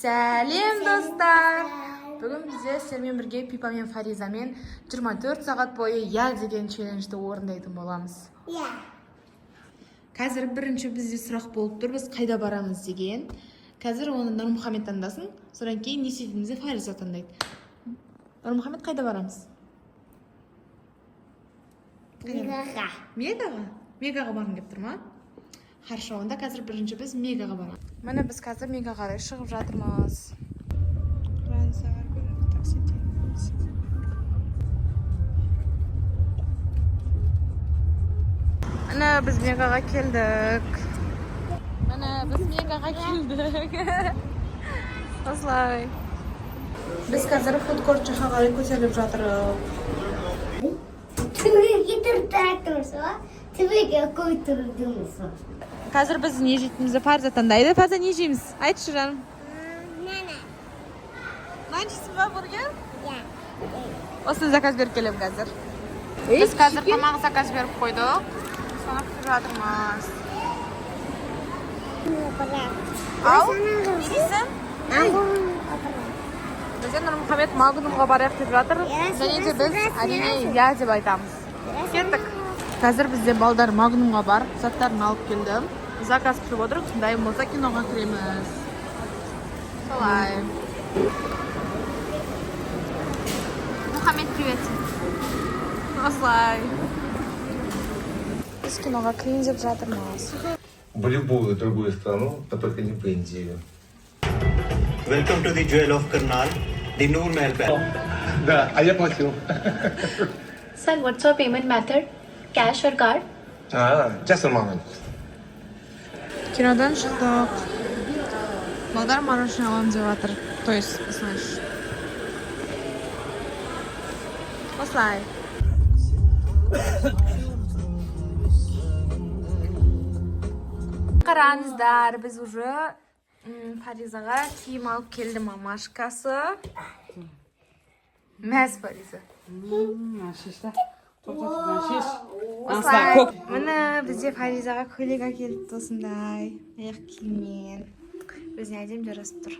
Сәлем достар. Бүгін бізде сіздермен бірге Пипа мен Фаризамен 24 сағат бойы я деген челленджді орындайтын боламыз. Қазір бірінші бізде сұрақ болып тұр, біз қайда барамыз деген. Қазір оны Нұрмұхамед таңдасын, содан кейін не істейтінімізді Фариза таңдайды. Нұрмұхамед, қайда барамыз? Мегаға. Мегаға барғым келіп тұр ма? Хорошо, онда қазір бірінші біз Мегаға барамыз. Міне біз қазір Мегаға қарай шығып жатырмыз. Міне біз Мегаға келдік. Осылай. Біз қазір фудкорт жаққа қарай көтеріліп жатырмыз. Түбеге тұрса, түбеге қой тұрдыңыз. Қазір біз не жейтінімізді Фариза таңдайды. Фариза, не жейміз? Айтшы жаным. Нан жейсің ба, бургер? Осыны заказ беріп келем қазір. Біз қазір тамақ заказ беріп қойдық. Соны күтіп жатырмыз. Ау, не дейсің? Бізден Нұрмұхамед Магнумға барайық деп жатыр. Және де біз әрине я деп айтамыз. Кеттік. Қазір бізде балдар Магнумға бар, заттарын алып келдім. Заказ күтіп отырып, сондай болса киноға кіреміз. Солай. Мұхамед, привет. Осылай. Біз киноға кірейін деп жатырмыз. В любую другую страну, но только не в Индию. Welcome to the Jewel of Karnal, the Noor Mahal Palace. Да, а я платил. Sir, what's your payment method? Cash or card? Just a moment. Кинодан шықтық. Балдар мороженое аламын деп жатыр. То есть, осылай. Осылай. Қараңыздар, біз уже Фаризаға киім алып келді мамашкасы. Мәз Фариза. Осылай. Міне бізде Фаризаға көйлек әкеліпті осындай. Аяқ киіммен. Өзіне әдемі жарасып тұр.